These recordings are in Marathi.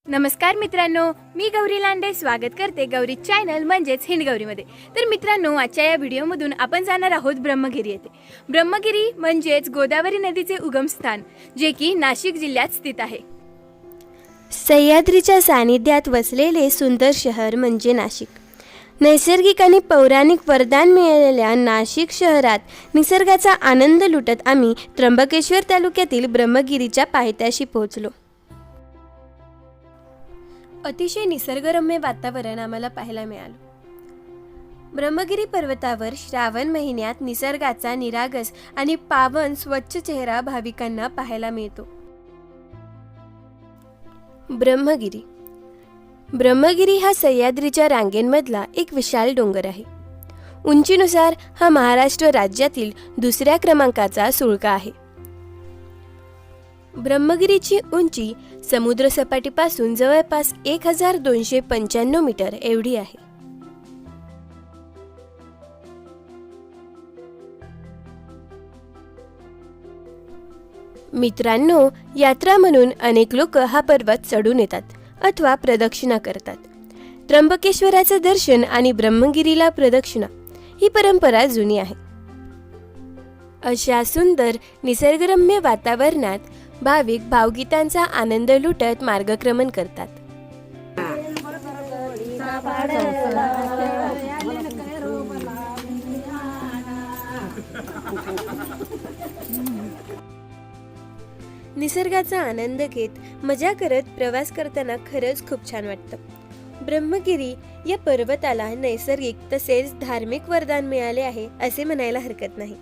नमस्कार मित्रांनो, मी गौरी लांडे स्वागत करते गौरी चॅनल म्हणजेच हिंदगौरीमध्ये। तर मित्रांनो, आजच्या या व्हिडिओमधून आपण जाणार आहोत ब्रह्मगिरी येथे। ब्रह्मगिरी म्हणजेच गोदावरी नदीचे उगमस्थान, जे की नाशिक जिल्ह्यात स्थित आहे। सह्याद्रीच्या सानिध्यात वसलेले सुंदर शहर म्हणजे नाशिक। नैसर्गिक आणि पौराणिक वरदान मिळालेल्या नाशिक शहरात निसर्गाचा आनंद लुटत आम्ही त्र्यंबकेश्वर तालुक्यातील ब्रह्मगिरीच्या पायथ्याशी पोहोचलो। अतिशय निसर्गरम्य वातावरण आम्हाला पाहायला मिळालं। ब्रह्मगिरी पर्वतावर श्रावण महिन्यात निसर्गाचा निरागस आणि पावन स्वच्छ चेहरा भाविकांना पाहायला मिळतो। ब्रह्मगिरी हा सह्याद्रीच्या रांगेंमधला एक विशाल डोंगर आहे। उंचीनुसार हा महाराष्ट्र राज्यातील दुसऱ्या क्रमांकाचा सुळका आहे। ब्रह्मगिरीची उंची समुद्र सपाटीपासून जवळपास 1295 मीटर एवढी आहे। मित्रांनो, यात्रा म्हणून अनेक लोक हा पर्वत चढून येतात अथवा प्रदक्षिणा करतात। त्र्यंबकेश्वराचं दर्शन आणि ब्रह्मगिरीला प्रदक्षिणा ही परंपरा जुनी आहे। अशा सुंदर निसर्गरम्य वातावरणात भाविक भावगीतांचा आनंद लुटत मार्गक्रमण करतात। निसर्गाचा आनंद घेत मजा करत प्रवास करताना खरंच खूप छान वाटतं। ब्रह्मगिरी या पर्वताला नैसर्गिक तसेच धार्मिक वरदान मिळाले आहे असे म्हणायला हरकत नाही।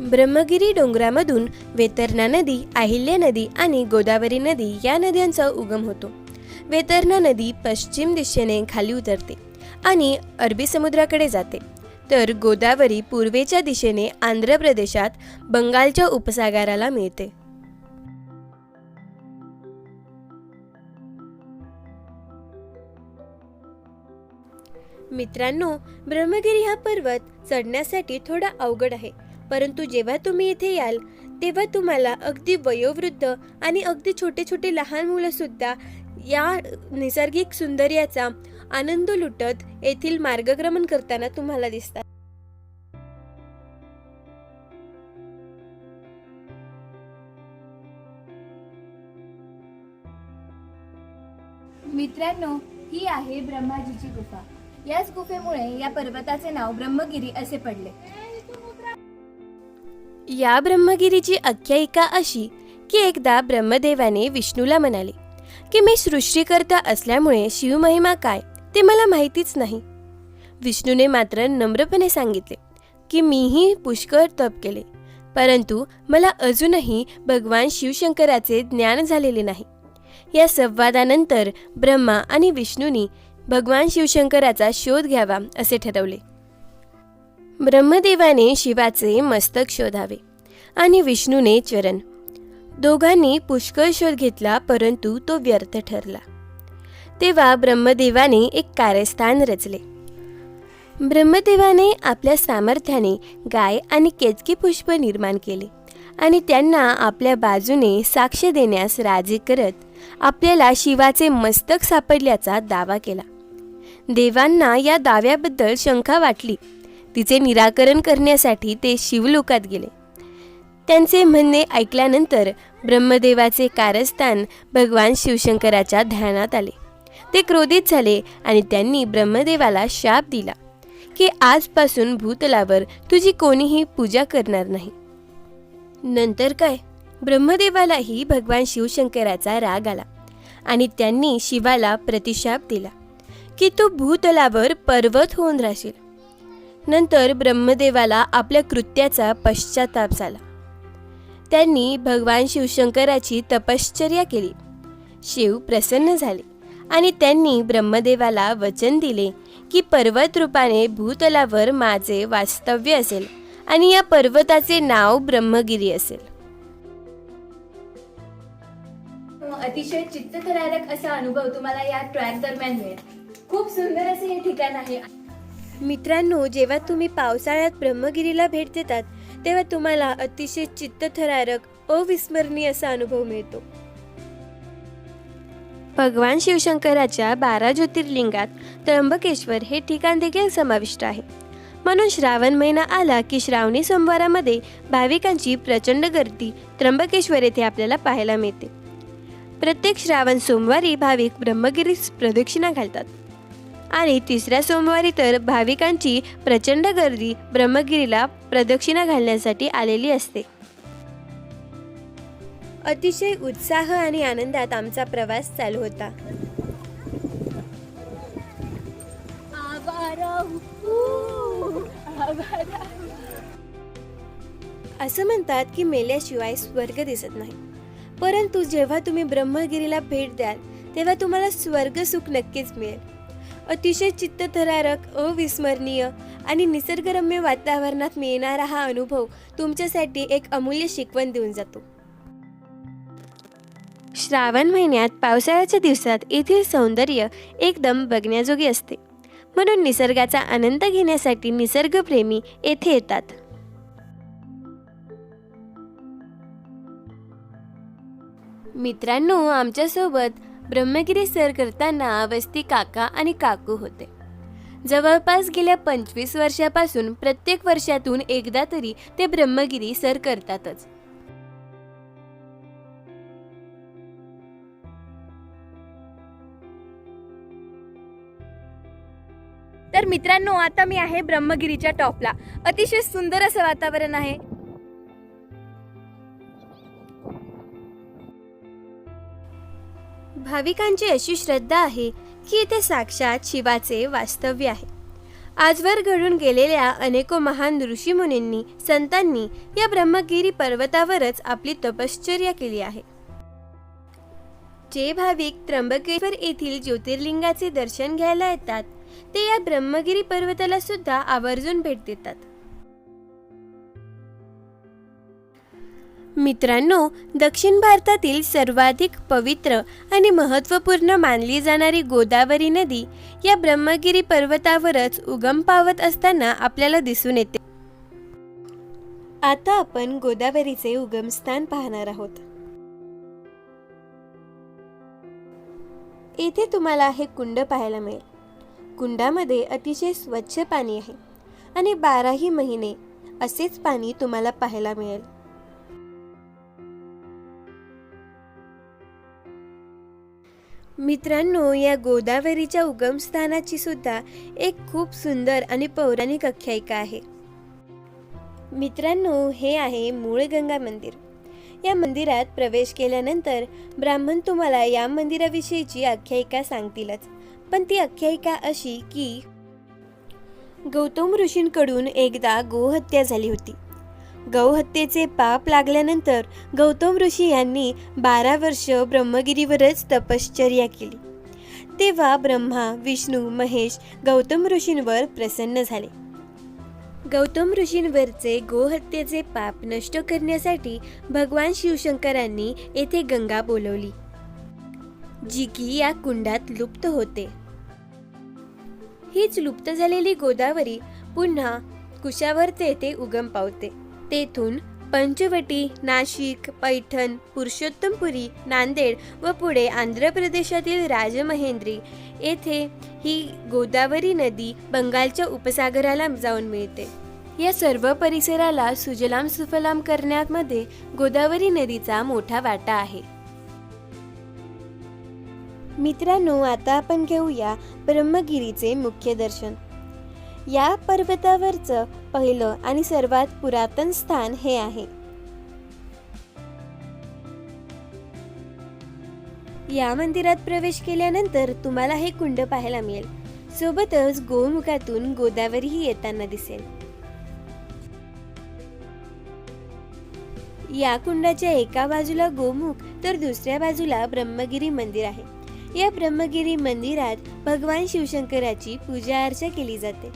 ब्रह्मगिरी डोंगरामधून वेतरणा नदी, अहिल्या नदी आणि गोदावरी नदी या नद्यांचा उगम होतो। वेतरणा नदी पश्चिम दिशेने खाली उतरते आणि अरबी समुद्राकडे जाते, तर गोदावरी पूर्वेच्या दिशेने आंध्र प्रदेशात बंगालच्या उपसागराला मिळते। मित्रांनो, ब्रह्मगिरी हा पर्वत चढण्यासाठी थोडा अवघड आहे, परंतु जेव्हा तुम्ही इथे याल तेव्हा तुम्हाला अगदी वयोवृद्ध आणि अगदी छोटे छोटे लहान मुलं सुद्धा या नैसर्गिक सौंदर्याचा आनंद लुटत येथील मार्गक्रमण करताना तुम्हाला दिसतात। मित्रांनो, ही आहे ब्रह्माजीची गुफा। याच गुफेमुळे या पर्वताचे नाव ब्रह्मगिरी असे पडले। या ब्रह्मगिरीची आख्यायिका अशी की एकदा ब्रह्मदेवाने विष्णूला म्हणाले की मी सृष्टीकर्ता असल्यामुळे शिवमहिमा काय ते मला माहितीच नाही। विष्णूने मात्र नम्रपणे सांगितले की मीही पुष्कळ तप केले, परंतु मला अजूनही भगवान शिवशंकराचे ज्ञान झालेले नाही। या संवादानंतर ब्रह्मा आणि विष्णूंनी भगवान शिवशंकराचा शोध घ्यावा असे ठरवले। ब्रह्मदेवाने शिवाचे मस्तक शोधावे आणि विष्णूने चरण। दोघांनी पुष्कळ शोध घेतला, परंतु तो व्यर्थ ठरला। तेव्हा ब्रह्मदेवाने एक कारस्थान रचले। ब्रह्मदेवाने आपल्या सामर्थ्याने गाय आणि केतकी पुष्प निर्माण केले आणि त्यांना आपल्या बाजूने साक्ष देण्यास राजी करत आपल्याला शिवाचे मस्तक सापडल्याचा दावा केला। देवांना या दाव्याबद्दल शंका वाटली। तिचे निराकरण करण्यासाठी ते शिवलोकात गेले। त्यांचे म्हणणे ऐकल्यानंतर ब्रह्मदेवाचे कारस्थान भगवान शिवशंकराच्या ध्यानात आले। ते क्रोधित झाले आणि त्यांनी ब्रह्मदेवाला शाप दिला की आजपासून भूतलावर तुझी कोणीही पूजा करणार नाही। नंतर काय, ब्रह्मदेवालाही भगवान शिवशंकराचा राग आला आणि त्यांनी शिवाला प्रतिशाप दिला की तू भूतलावर पर्वत होऊन राहशील। नंतर ब्रह्मदेवाला आपल्या कृत्याचा पश्चाताप झाला। त्यांनी भगवान शिवशंकराची तपश्चर्या केली। शिव प्रसन्न झाले आणि त्यांनी ब्रह्मदेवाला वचन दिले की पर्वत रूपाने भूतलावर माझे वास्तव्य असेल आणि या पर्वताचे नाव ब्रह्मगिरी असेल। अतिशय चित्तथरारक असा अनुभव तुम्हाला या ट्रॅक दरम्यान मिळेल. खूप सुंदर असे हे ठिकाण आहे. मित्रांनो, जेव्हा तुम्ही पावसाळ्यात ब्रह्मगिरीला भेट देतात तेव्हा तुम्हाला अतिशय चित्तथरारक अविस्मरणीय असा अनुभव मिळतो. भगवान शिवशंकराच्या 12 ज्योतिर्लिंगात त्र्यंबकेश्वर हे ठिकाण देखील समाविष्ट आहे. म्हणून श्रावण महिना आला की श्रावणी सोमवारामध्ये भाविकांची प्रचंड गर्दी त्र्यंबकेश्वर येथे आपल्याला पाहायला मिळते. प्रत्येक श्रावण सोमवारी भाविक ब्रह्मगिरीस प्रदक्षिणा घालतात आणि तिसऱ्या सोमवारी तर भाविकांची प्रचंड गर्दी ब्रह्मगिरीला प्रदक्षिणा घालण्यासाठी आलेली असते. अतिशय उत्साह आणि आनंदात आमचा प्रवास चालू होता. असं म्हणतात की मेल्याशिवाय स्वर्ग दिसत नाही, परंतु जेव्हा तुम्ही ब्रह्मगिरीला भेट द्याल तेव्हा तुम्हाला स्वर्ग सुख नक्कीच मिळेल. अतिशय चित्तथरारक, अविस्मरणीय आणि निसर्गरम्य वातावरणात मिळणारा हा अनुभव तुमच्यासाठी एक अमूल्य शिकवण देऊन जातो. श्रावण महिन्यात पावसाळ्याच्या दिवसात येथील सौंदर्य एकदम बघण्याजोगे असते. म्हणून निसर्गाचा आनंद घेण्यासाठी निसर्गप्रेमी येथे येतात. मित्रांनो, आमच्यासोबत ब्रह्मगिरी सर करताना अवस्थी काका आणि काकू होते. जवळपास गेल्या 25 वर्षापासून प्रत्येक वर्षातून एकदा तरी ते ब्रह्मगिरी सर करतातच. तर मित्रांनो, आता मी आहे ब्रह्मगिरीच्या टॉपला. अतिशय सुंदर असं वातावरण आहे. भाविकांची अशी श्रद्धा आहे की इथे साक्षात शिवाचे वास्तव्य आहे. आजवर घडून गेलेल्या अनेको महान ऋषीमुनींनी, संतांनी या ब्रह्मगिरी पर्वतावरच आपली तपश्चर्या केली आहे. जे भाविक त्र्यंबकेश्वर येथील ज्योतिर्लिंगाचे दर्शन घ्यायला येतात ते या ब्रह्मगिरी पर्वताला सुद्धा आवर्जून भेट देतात. मित्रांनो, दक्षिण भारतातील सर्वाधिक पवित्र आणि महत्त्वपूर्ण मानली जाणारी गोदावरी नदी या ब्रह्मगिरी पर्वतावरच उगम पावत असताना आपल्याला दिसून येते. आता आपण गोदावरीचे उगमस्थान पाहणार आहोत. येथे तुम्हाला हे कुंड पाहायला मिळेल. कुंडामध्ये अतिशय स्वच्छ पाणी आहे आणि 12ही महिने असेच पाणी तुम्हाला पाहायला मिळेल. मित्रांनो, या गोदावरीच्या उगमस्थानाची सुद्धा एक खूप सुंदर आणि पौराणिक आख्यायिका आहे. मित्रांनो, हे आहे मूळ गंगा मंदिर. या मंदिरात प्रवेश केल्यानंतर ब्राह्मण तुम्हाला या मंदिराविषयीची आख्यायिका सांगतीलच. पण ती आख्यायिका अशी की गौतम ऋषींकडून एकदा गोहत्या झाली होती. गौहत्येचे पाप लागल्यानंतर गौतम ऋषी यांनी 12 वर्ष ब्रह्मगिरीवरच तपश्चर्या केली. तेव्हा ब्रह्मा, विष्णू, महेश गौतम ऋषींवर प्रसन्न झाले. गौतम ऋषींवरचे गोहत्येचे पाप नष्ट करण्यासाठी भगवान शिवशंकरांनी येथे गंगा बोलवली, जी की या कुंडात लुप्त होते. हीच लुप्त झालेली गोदावरी पुन्हा कुशावर्त येथे उगम पावते. तेथून पंचवटी, नाशिक, पैठण, पुरुषोत्तमपुरी, नांदेड व पुढे आंध्र प्रदेशातील राजमहेंद्री येथे ही गोदावरी नदी बंगालच्या उपसागराला जाऊन मिळते. या सर्व परिसराला सुजलाम सुफलाम करण्यामध्ये गोदावरी नदीचा मोठा वाटा आहे. मित्रांनो, आता आपण घेऊया ब्रह्मगिरीचे मुख्य दर्शन. या पर्वतावरचं पहिलं आणि सर्वात पुरातन स्थान हे आहे. या मंदिरात प्रवेश केल्यानंतर तुम्हाला हे कुंड पाहायला मिळेल. सोबतच गोमुखातून गोदावरीही येताना दिसेल. या कुंडाच्या एका बाजूला गोमुख तर दुसऱ्या बाजूला ब्रह्मगिरी मंदिर आहे. या ब्रह्मगिरी मंदिरात भगवान शिवशंकराची पूजा अर्चा केली जाते.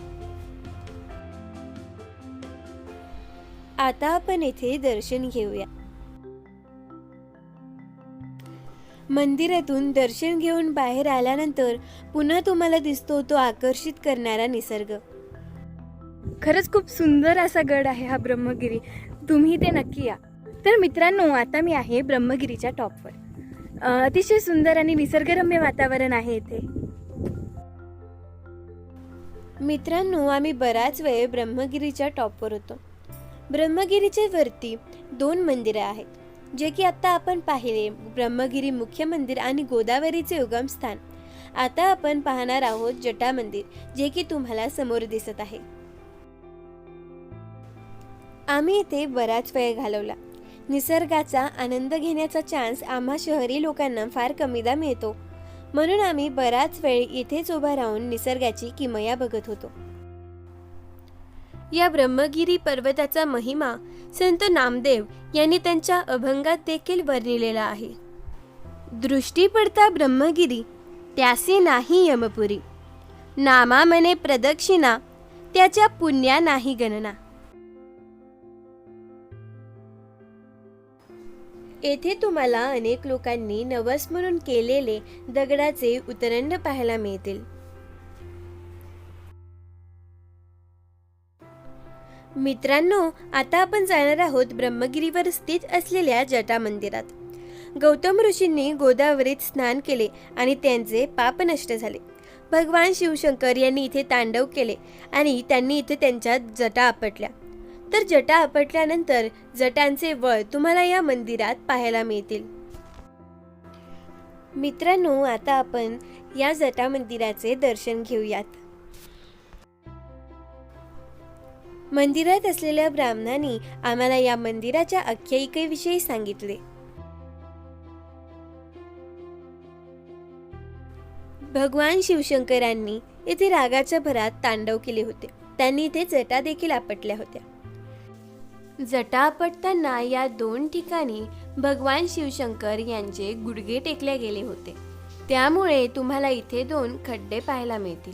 आता आपण येथे दर्शन घेऊया. मंदिरातून दर्शन घेऊन बाहेर आल्यानंतर पुन्हा तुम्हाला दिसतो तो आकर्षित करणारा निसर्ग. खरंच खूप सुंदर असा गड आहे हा ब्रह्मगिरी. तुम्ही ते नक्की या. तर मित्रांनो, आता मी आहे ब्रह्मगिरीच्या टॉपवर. अतिशय सुंदर आणि निसर्गरम्य वातावरण आहे इथे. मित्रांनो, आम्ही बराच वेळ ब्रह्मगिरीच्या टॉपवर होतो. ब्रह्मगिरीच्या वरती 2 मंदिरं आहेत, जे की आता आपण पाहिले, ब्रह्मगिरी मुख्य मंदिर आणि गोदावरीचे उगमस्थान. आता आपण पाहणार आहोत जटा मंदिर, जे की तुम्हाला समोर दिसत आहे. आम्ही इथे बराच वेळ घालवला. निसर्गाचा आनंद घेण्याचा चान्स आम्हा शहरी लोकांना फार कमीदा मिळतो, म्हणून आम्ही बराच वेळ इथेच उभा राहून निसर्गाची किमया बघत होतो. या ब्रह्मगिरी पर्वताचा महिमा संत नामदेव यांनी त्यांच्या अभंगात देखील वर्णिलेला आहे. दृष्टी पडता ब्रह्मगिरी, त्यासी नाही यमपुरी. नामा मने प्रदक्षिणा, त्याच्या पुण्या नाही गणना. येथे तुम्हाला अनेक लोकांनी नवस म्हणून केलेले दगडाचे उतरंड पाहायला मिळतील. मित्रांनो, आता आपण जाणार आहोत ब्रह्मगिरीवर स्थित असलेल्या जटा मंदिरात. गौतम ऋषींनी गोदावरीत स्नान केले आणि त्यांचे पाप नष्ट झाले. भगवान शिवशंकर यांनी इथे तांडव केले आणि त्यांनी इथे त्यांच्या जटा आपटल्या. तर जटा आपटल्यानंतर जटांचे वळ तुम्हाला या मंदिरात पाहायला मिळतील. मित्रांनो, आता आपण या जटा मंदिराचे दर्शन घेऊयात. मंदिरात असलेल्या ब्राह्मणांनी आम्हाला या मंदिराच्या आख्यायिकेविषयी सांगितले. भगवान शिवशंकरांनी येथे रागाच्या भरात तांडव केले होते. त्यांनी इथे जटा देखील आपटल्या होत्या. जटा आपटताना या 2 ठिकाणी भगवान शिवशंकर यांचे गुडघे टेकले गेले होते. त्यामुळे तुम्हाला इथे 2 खड्डे पाहायला मिळतील.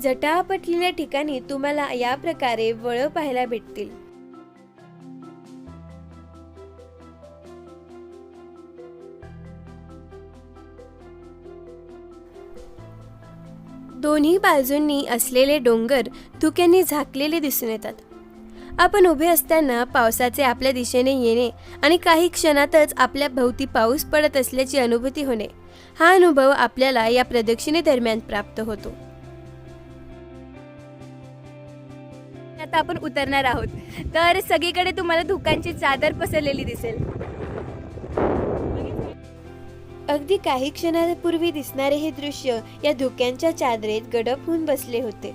जटा आपटलेल्या ठिकाणी तुम्हाला या प्रकारे वळ पाहायला भेटतील. दोन्ही बाजूंनी असलेले डोंगर धुक्यांनी झाकलेले दिसून येतात. आपण उभे असताना पावसाचे आपल्या दिशेने येणे आणि काही क्षणातच आपल्या भोवती पाऊस पडत असल्याची अनुभूती होणे, हा अनुभव आपल्याला या प्रदक्षिणेदरम्यान प्राप्त होतो. आता आपण उतरणार आहोत. तर सगळीकडे तुम्हाला धुक्यांची चादर पसरलेली दिसेल. अगदी काही क्षणांपूर्वी दिसणारे हे दृश्य या धुक्यांच्या चादरीत गडप होऊन बसले होते.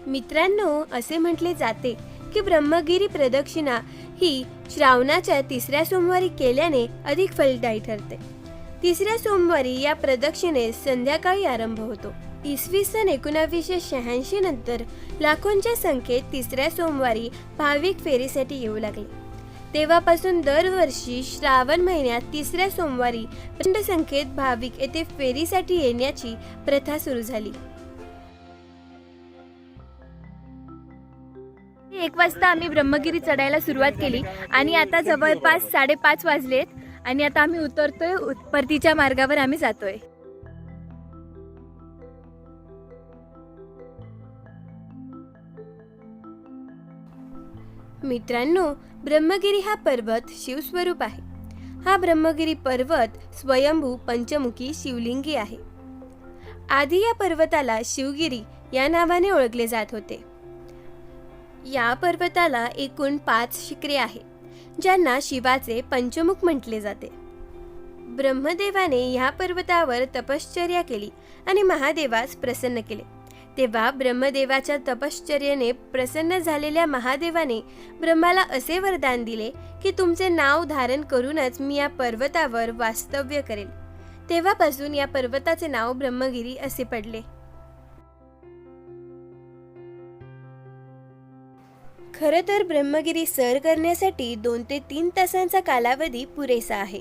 मित्रांनो, असे म्हटले जाते की ब्रह्मगिरी प्रदक्षिणा ही श्रावणाच्या 3ऱ्या सोमवारी केल्याने अधिक फलदायी ठरते. 3ऱ्या सोमवारी या प्रदक्षिणेस संध्याकाळी आरंभ होतो. इसवी सन 1986 नंतर लाखोंच्या संख्येत 3ऱ्या सोमवारी भाविक फेरीसाठी येऊ लागले. तेव्हापासून दरवर्षी श्रावण महिन्यात 3ऱ्या सोमवारी प्रचंड संख्येत भाविक येथे फेरीसाठी येण्याची प्रथा सुरू झाली. 1 वाजता आम्ही ब्रह्मगिरी चढायला सुरुवात केली आणि आता जवळपास 5:30 वाजलेत आणि आता आम्ही उतरतोय. परतीच्या मार्गावर आम्ही जातोय. मित्रांनो, ब्रह्मगिरी हा पर्वत शिवस्वरूप आहे. हा ब्रह्मगिरी पर्वत स्वयंभू पंचमुखी शिवलिंगी आहे. आधी या पर्वताला शिवगिरी या नावाने ओळखले जात होते. या पर्वताला एकूण 5 शिखरे आहेत, ज्यांना शिवाचे पंचमुख म्हटले जाते. ब्रह्मदेवाने ह्या पर्वतावर तपश्चर्या केली आणि महादेवास प्रसन्न केले. तेव्हा ब्रह्मदेवाच्या तपश्चर्येने प्रसन्न झालेल्या महादेवाने ब्रह्माला असे वरदान दिले की तुमचे नाव धारण करूनच मी या पर्वतावर वास्तव्य करेल. तेव्हापासून या पर्वताचे नाव ब्रह्मगिरी असे पडले. खरं तर ब्रह्मगिरी सर करण्यासाठी 2 ते 3 तासांचा कालावधी पुरेसा आहे.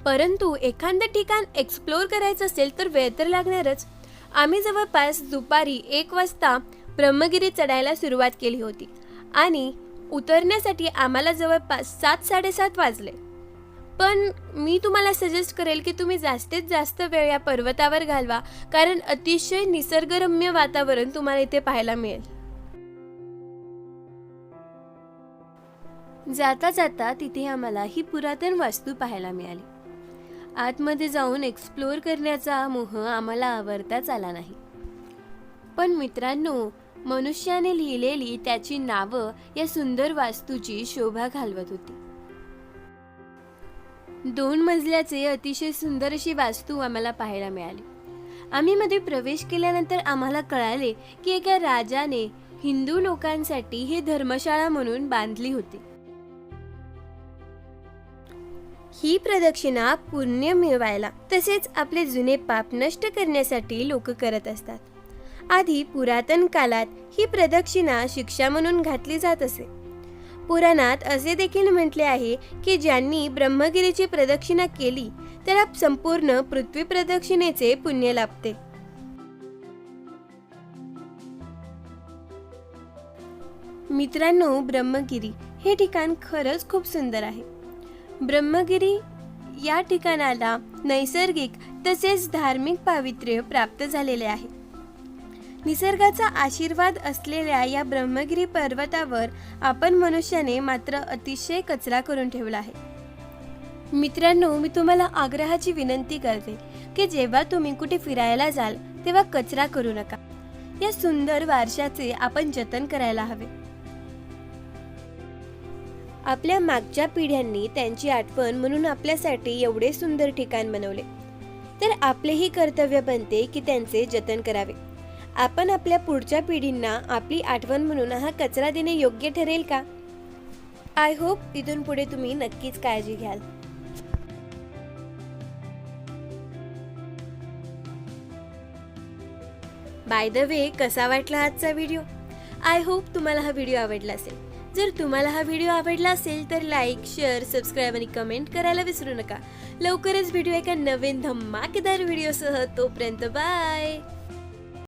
परंतु एखादं ठिकाण एक्सप्लोर करायचं असेल तर वेळ तर लागणारच. आम्ही जवळपास दुपारी 1 वाजता ब्रह्मगिरी चढायला सुरुवात केली होती आणि उतरण्यासाठी आम्हाला जवळपास 7-7:30 वाजले. पण मी तुम्हाला सजेस्ट करेल की तुम्ही जास्तीत जास्त वेळ या पर्वतावर घालवा, कारण अतिशय निसर्गरम्य वातावरण तुम्हाला इथे पाहायला मिळेल. जाता जाता तिथे आम्हाला ही पुरातन वास्तू पाहायला मिळाली. आतमध्ये जाऊन एक्सप्लोअर करण्याचा मोह आम्हाला आवरताच आला नाही. पण मित्रांनो, मनुष्याने लिहिलेली त्याची नावं या सुंदर वास्तूची शोभा घालवत होती. 2 मजल्याचे अतिशय सुंदर अशी वास्तू आम्हाला पाहायला मिळाली. आम्ही मध्ये प्रवेश केल्यानंतर आम्हाला कळाले की एका राजाने हिंदू लोकांसाठी ही धर्मशाळा म्हणून बांधली होती. ही प्रदक्षिणा पुण्य मिळवायला तसेच आपले जुने पाप नष्ट करण्यासाठी लोक करत असतात. आधी पुरातन काळात ही प्रदक्षिणा शिक्षा म्हणून घातली जात असे. पुराणात असे देखील म्हटले आहे की ज्यांनी ब्रह्मगिरीची प्रदक्षिणा केली त्याला संपूर्ण पृथ्वी प्रदक्षिणेचे पुण्य लाभते. मित्रांनो, ब्रह्मगिरी हे ठिकाण खरंच खूप सुंदर आहे. ब्रह्मगिरी या ठिकाणाला नैसर्गिक तसेच धार्मिक पावित्र्य प्राप्त झालेले आहे. निसर्गाचा आशीर्वाद असलेल्या या ब्रह्मगिरी पर्वतावर आपण मनुष्याने मात्र अतिशय कचरा करून ठेवला आहे. मित्रांनो, मी तुम्हाला आग्रहाची विनंती करते की जेव्हा तुम्ही कुठे फिरायला जाल तेव्हा कचरा करू नका. या सुंदर वारशाचे आपण जतन करायला हवे. आपल्या मागच्या पिढ्यांनी त्यांची आठवण म्हणून आपल्यासाठी एवढे सुंदर ठिकाण बनवले, तर आपलेही कर्तव्य बनते की त्यांचे जतन करावे. आपण आपल्या पुढच्या पिढींना आपली आठवण म्हणून हा कचरा देणे योग्य ठरेल का? आय होप इथून पुढे तुम्ही नक्कीच काळजी घ्याल. बाय द वे, कसा वाटला आजचा व्हिडिओ? आय होप तुम्हाला हा व्हिडिओ आवडला असेल. जर तुम्हाला हा व्हिडिओ आवडला असेल तर लाईक, शेअर, सबस्क्राईब आणि कमेंट करायला विसरू नका. लवकरच व्हिडिओ एका नवीन धमाकेदार व्हिडिओसह. तोपर्यंत बाय.